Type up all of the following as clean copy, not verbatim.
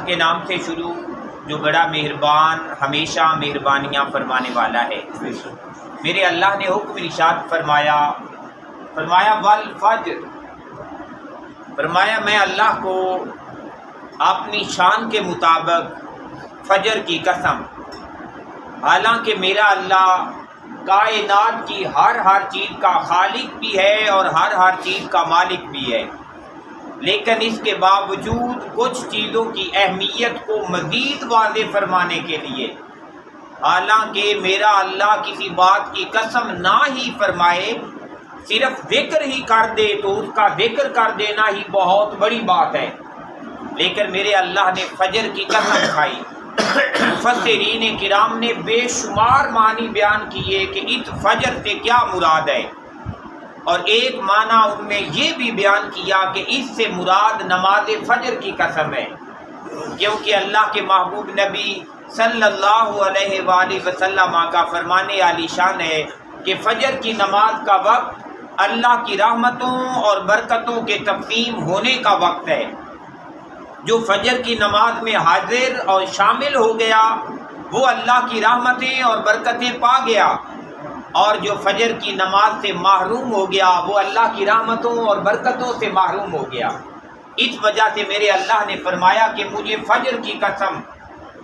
کے نام سے شروع جو بڑا مہربان ہمیشہ مہربانیاں فرمانے والا ہے۔ میرے اللہ نے حکم ارشاد فرمایا والفجر، فرمایا میں اللہ کو اپنی شان کے مطابق فجر کی قسم، حالانکہ میرا اللہ کائنات کی ہر چیز کا خالق بھی ہے اور ہر چیز کا مالک بھی ہے، لیکن اس کے باوجود کچھ چیزوں کی اہمیت کو مزید واضح فرمانے کے لیے، حالانکہ میرا اللہ کسی بات کی قسم نہ ہی فرمائے، صرف ذکر ہی کر دے تو اس کا ذکر کر دینا ہی بہت بڑی بات ہے، لیکن میرے اللہ نے فجر کی قسم کھائی۔ مفسرین کرام نے بے شمار معنی بیان کیے کہ اس فجر سے کیا مراد ہے، اور ایک معنی ان میں یہ بھی بیان کیا کہ اس سے مراد نماز فجر کی قسم ہے، کیونکہ اللہ کے محبوب نبی صلی اللہ علیہ وآلہ وسلم کا فرمانے عالی شان ہے کہ فجر کی نماز کا وقت اللہ کی رحمتوں اور برکتوں کے تقسیم ہونے کا وقت ہے۔ جو فجر کی نماز میں حاضر اور شامل ہو گیا وہ اللہ کی رحمتیں اور برکتیں پا گیا، اور جو فجر کی نماز سے محروم ہو گیا وہ اللہ کی رحمتوں اور برکتوں سے محروم ہو گیا۔ اس وجہ سے میرے اللہ نے فرمایا کہ مجھے فجر کی قسم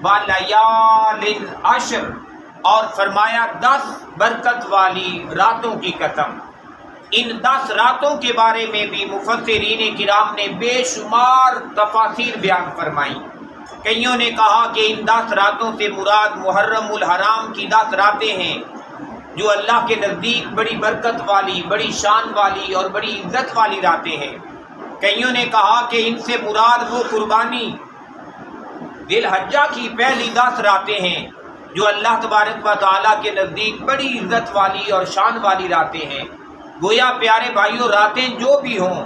وَلَيَالٍ عَشْرٍ، اور فرمایا 10 برکت والی راتوں کی قسم۔ ان 10 راتوں کے بارے میں بھی مفسرین کرام نے بے شمار تفاسیر بیان فرمائی۔ کئیوں نے کہا کہ ان 10 راتوں سے مراد محرم الحرام کی 10 راتیں ہیں جو اللہ کے نزدیک بڑی برکت والی، بڑی شان والی اور بڑی عزت والی راتیں ہیں۔ کئیوں نے کہا کہ ان سے مراد وہ قربانی ذی الحجہ کی پہلی 10 راتیں ہیں جو اللہ تبارک و تعالیٰ کے نزدیک بڑی عزت والی اور شان والی راتیں ہیں۔ گویا پیارے بھائیوں، راتیں جو بھی ہوں،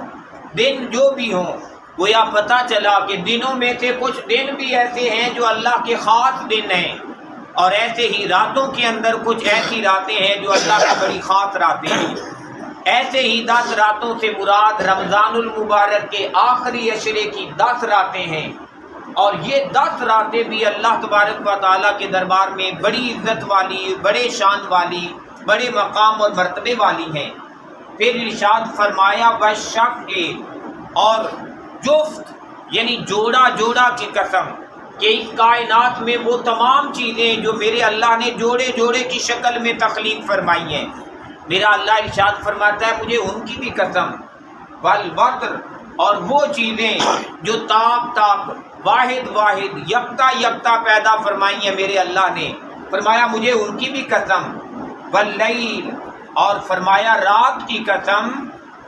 دن جو بھی ہوں، گویا پتہ چلا کہ دنوں میں سے کچھ دن بھی ایسے ہیں جو اللہ کے خاص دن ہیں، اور ایسے ہی راتوں کے اندر کچھ ایسی راتیں ہیں جو اللہ کی بڑی خاص راتیں ہیں۔ ایسے ہی 10 راتوں سے مراد رمضان المبارک کے آخری عشرے کی 10 راتیں ہیں، اور یہ 10 راتیں بھی اللہ تبارک و تعالیٰ کے دربار میں بڑی عزت والی، بڑے شان والی، بڑے مقام اور مرتبے والی ہیں۔ پھر ارشاد فرمایا والشفع، اور جفت یعنی جوڑا کی قسم، کہ اس کائنات میں وہ تمام چیزیں جو میرے اللہ نے جوڑے کی شکل میں تخلیق فرمائی ہیں، میرا اللہ ارشاد فرماتا ہے مجھے ان کی بھی قسم۔ والوتر، اور وہ چیزیں جو تاپ واحد یکتا پیدا فرمائی ہیں میرے اللہ نے، فرمایا مجھے ان کی بھی قسم۔ واللیل، اور فرمایا رات کی قسم،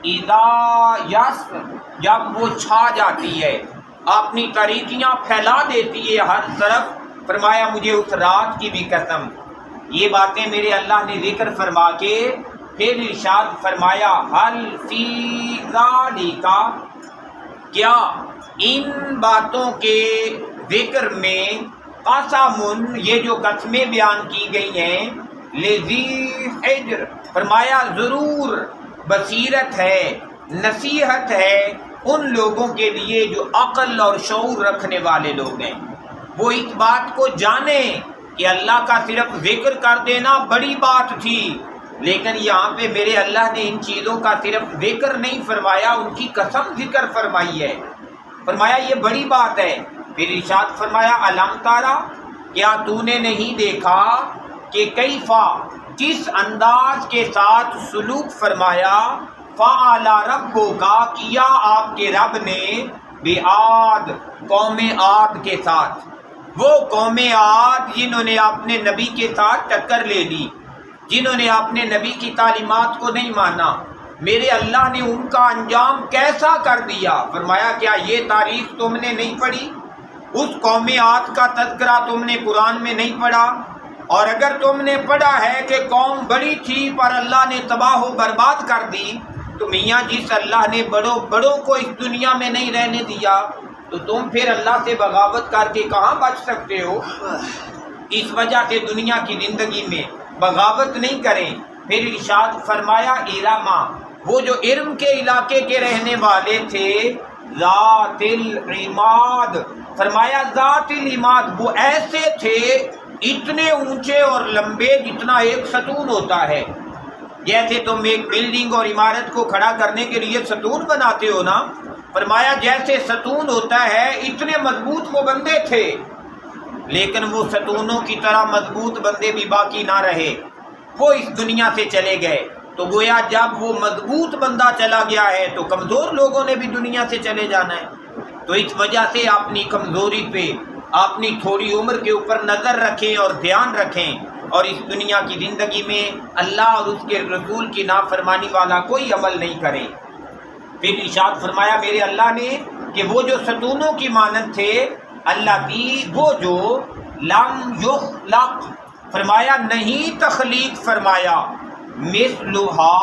اذا یس، جب وہ چھا جاتی ہے، اپنی تاریکیاں پھیلا دیتی ہے ہر طرف، فرمایا مجھے اس رات کی بھی قسم۔ یہ باتیں میرے اللہ نے ذکر فرما کے پھر ارشاد فرمایا حل فی ذالک، کیا ان باتوں کے ذکر میں قسم، یہ جو قسمیں بیان کی گئی ہیں، لذی حجر، فرمایا ضرور بصیرت ہے، نصیحت ہے ان لوگوں کے لیے جو عقل اور شعور رکھنے والے لوگ ہیں، وہ اس بات کو جانیں کہ اللہ کا صرف ذکر کر دینا بڑی بات تھی، لیکن یہاں پہ میرے اللہ نے ان چیزوں کا صرف ذکر نہیں فرمایا، ان کی قسم ذکر فرمائی ہے، فرمایا یہ بڑی بات ہے۔ پھر ارشاد فرمایا الم تارا، کیا تو نے نہیں دیکھا کہ کیفا، کس انداز کے ساتھ سلوک فرمایا، فعل ربک، کیا آپ کے رب نے، بعاد، قوم عاد کے ساتھ، وہ قوم عاد جنہوں نے اپنے نبی کے ساتھ ٹکر لے لی، جنہوں نے اپنے نبی کی تعلیمات کو نہیں مانا، میرے اللہ نے ان کا انجام کیسا کر دیا۔ فرمایا کیا یہ تاریخ تم نے نہیں پڑھی؟ اس قوم عاد کا تذکرہ تم نے قرآن میں نہیں پڑھا؟ اور اگر تم نے پڑھا ہے کہ قوم بڑی تھی پر اللہ نے تباہ و برباد کر دی، تو میاں جس اللہ نے بڑوں کو اس دنیا میں نہیں رہنے دیا، تو تم پھر اللہ سے بغاوت کر کے کہاں بچ سکتے ہو؟ اس وجہ سے دنیا کی زندگی میں بغاوت نہیں کریں۔ پھر ارشاد فرمایا ارما، وہ جو ارم کے علاقے کے رہنے والے تھے، ذات العماد، فرمایا ذات العماد، وہ ایسے تھے اتنے اونچے اور لمبے جتنا ایک ستون ہوتا ہے۔ جیسے تم ایک بلڈنگ اور عمارت کو کھڑا کرنے کے لیے ستون بناتے ہو نا، فرمایا جیسے ستون ہوتا ہے اتنے مضبوط وہ بندے تھے، لیکن وہ ستونوں کی طرح مضبوط بندے بھی باقی نہ رہے، وہ اس دنیا سے چلے گئے۔ تو گویا جب وہ مضبوط بندہ چلا گیا ہے تو کمزور لوگوں نے بھی دنیا سے چلے جانا ہے۔ تو اس وجہ سے اپنی کمزوری پہ، اپنی تھوڑی عمر کے اوپر نظر رکھیں اور دھیان رکھیں، اور اس دنیا کی زندگی میں اللہ اور اس کے رسول کی نافرمانی والا کوئی عمل نہیں کرے۔ پھر ارشاد فرمایا میرے اللہ نے کہ وہ جو ستونوں کی مانند تھے، اللہ کی وہ جو لم یخلق، فرمایا نہیں تخلیق فرمایا، مثلھا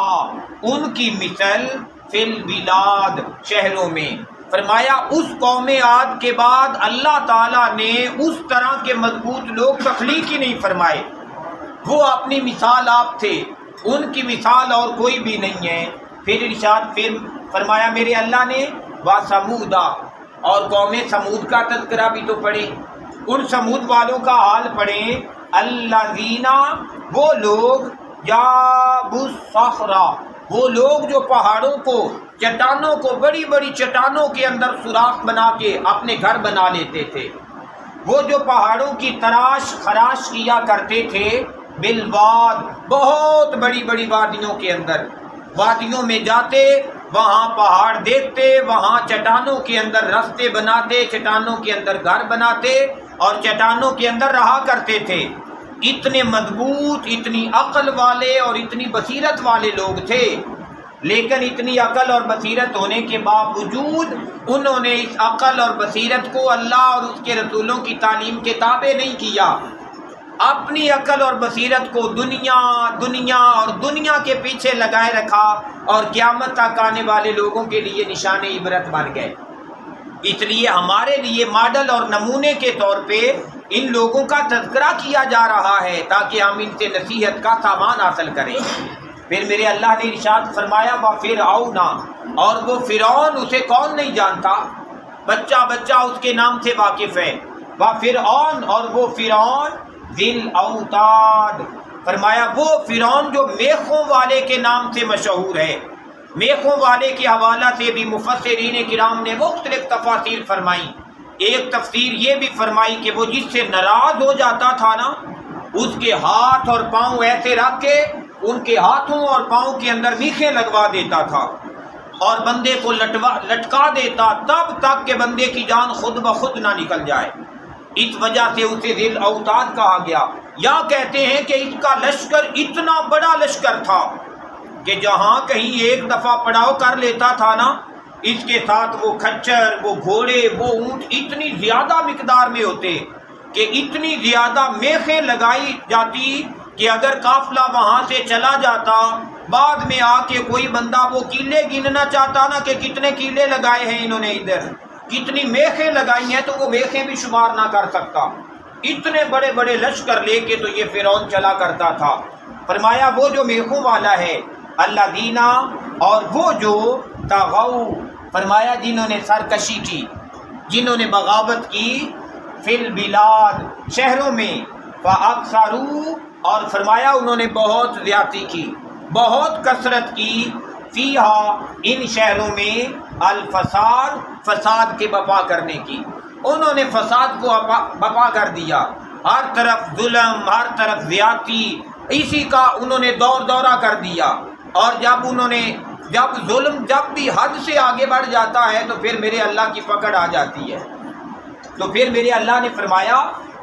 ان کی مثل فی البلاد شہروں میں، فرمایا اس قوم عاد کے بعد اللہ تعالیٰ نے اس طرح کے مضبوط لوگ تخلیق ہی نہیں فرمائے، وہ اپنی مثال آپ تھے، ان کی مثال اور کوئی بھی نہیں ہے۔ پھر ارشاد پھر فرمایا میرے اللہ نے وَثَمُودَ، اور قوم سمود کا تذکرہ بھی تو پڑھیں، ان سمود والوں کا حال پڑھیں، الذین، وہ لوگ جابوا الصخر، وہ لوگ جو پہاڑوں کو، چٹانوں کو، بڑی بڑی چٹانوں کے اندر سوراخ بنا کے اپنے گھر بنا لیتے تھے، وہ جو پہاڑوں کی تراش خراش کیا کرتے تھے، بالواد، بہت بڑی بڑی وادیوں کے اندر، وادیوں میں جاتے، وہاں پہاڑ دیکھتے، وہاں چٹانوں کے اندر رستے بناتے، چٹانوں کے اندر گھر بناتے اور چٹانوں کے اندر رہا کرتے تھے۔ اتنے مضبوط، اتنی عقل والے اور اتنی بصیرت والے لوگ تھے، لیکن اتنی عقل اور بصیرت ہونے کے باوجود انہوں نے اس عقل اور بصیرت کو اللہ اور اس کے رسولوں کی تعلیم کے تابع نہیں کیا، اپنی عقل اور بصیرت کو دنیا دنیا اور دنیا کے پیچھے لگائے رکھا، اور قیامت تک آنے والے لوگوں کے لیے نشان عبرت بن گئے۔ اس لیے ہمارے لیے ماڈل اور نمونے کے طور پہ ان لوگوں کا تذکرہ کیا جا رہا ہے تاکہ ہم ان سے نصیحت کا سامان حاصل کریں۔ پھر میرے اللہ نے ارشاد فرمایا وَفِرْعَوْنَ، اور وہ فرعون، اسے کون نہیں جانتا، بچہ بچہ اس کے نام سے واقف ہے، وَفِرْعَوْن، اور وہ فرعون ذِی الْأَوْتَادِ، فرمایا وہ فرعون جو میخوں والے کے نام سے مشہور ہے۔ میخوں والے کے حوالہ سے بھی مفسرین کرام نے مختلف تفاسیر فرمائی۔ ایک تفسیر یہ بھی فرمائی کہ وہ جس سے ناراض ہو جاتا تھا نا، اس کے ہاتھ اور پاؤں ایسے رکھ کے ان کے ہاتھوں اور پاؤں کے اندر میخیں لگوا دیتا تھا اور بندے کو لٹکا دیتا تب تک کہ بندے کی جان خود بخود نہ نکل جائے۔ اس وجہ سے اسے ذی الاوتاد کہا گیا، یا کہتے ہیں کہ اس کا لشکر اتنا بڑا لشکر تھا کہ جہاں کہیں ایک دفعہ پڑاؤ کر لیتا تھا نا، اس کے ساتھ وہ کھچر، وہ گھوڑے، وہ اونٹ اتنی زیادہ مقدار میں ہوتے کہ اتنی زیادہ میخیں لگائی جاتی کہ اگر قافلہ وہاں سے چلا جاتا، بعد میں آ کے کوئی بندہ وہ کیلے گننا چاہتا نا کہ کتنے کیلے لگائے ہیں انہوں نے، ادھر کتنی میخیں لگائی ہیں، تو وہ میخیں بھی شمار نہ کر سکتا۔ اتنے بڑے بڑے لشکر لے کے تو یہ فرعون چلا کرتا تھا۔ فرمایا وہ جو میخوں والا ہے، الذین، اور وہ جو طغوا، فرمایا جنہوں نے سرکشی کی، جنہوں نے بغاوت کی، فی البلاد، شہروں میں، فاکثروا، اور فرمایا انہوں نے بہت زیادتی کی، بہت کثرت کی، فیہا، ان شہروں میں، الفساد، فساد کے بپا کرنے کی، انہوں نے فساد کو بپا کر دیا، ہر طرف ظلم، ہر طرف زیادتی، اسی کا انہوں نے دورہ کر دیا۔ اور جب ظلم جب بھی حد سے آگے بڑھ جاتا ہے تو پھر میرے اللہ کی پکڑ آ جاتی ہے۔ تو پھر میرے اللہ نے فرمایا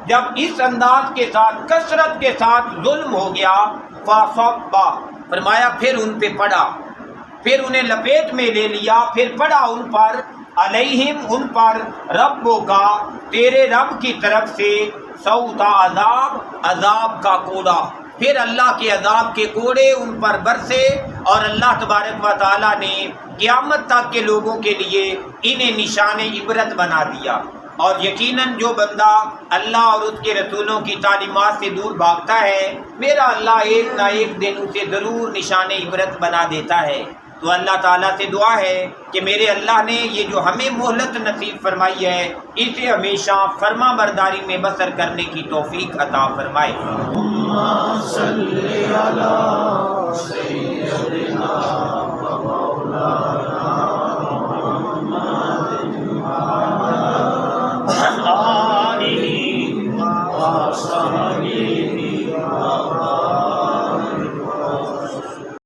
جب اس انداز کے ساتھ، کثرت کے ساتھ ظلم ہو گیا، فَصَبَّ، فرمایا پھر ان پہ پڑا، پھر انہیں لپیٹ میں لے لیا، پھر پڑا ان پر، علیہم، ان پر، ربوں کا، تیرے رب کی طرف سے، صوت عذاب، عذاب کا کوڑا، پھر اللہ کے عذاب کے کوڑے ان پر برسے، اور اللہ تبارک و تعالیٰ نے قیامت تک کے لوگوں کے لیے انہیں نشان عبرت بنا دیا۔ اور یقیناً جو بندہ اللہ اور اس کے رسولوں کی تعلیمات سے دور بھاگتا ہے، میرا اللہ ایک نہ ایک دن اسے ضرور نشان عبرت بنا دیتا ہے۔ تو اللہ تعالیٰ سے دعا ہے کہ میرے اللہ نے یہ جو ہمیں مہلت نصیب فرمائی ہے اسے ہمیشہ فرما برداری میں بسر کرنے کی توفیق عطا فرمائے۔ صلی علی سیدنا و مولانا محمد آلہ و صحبہ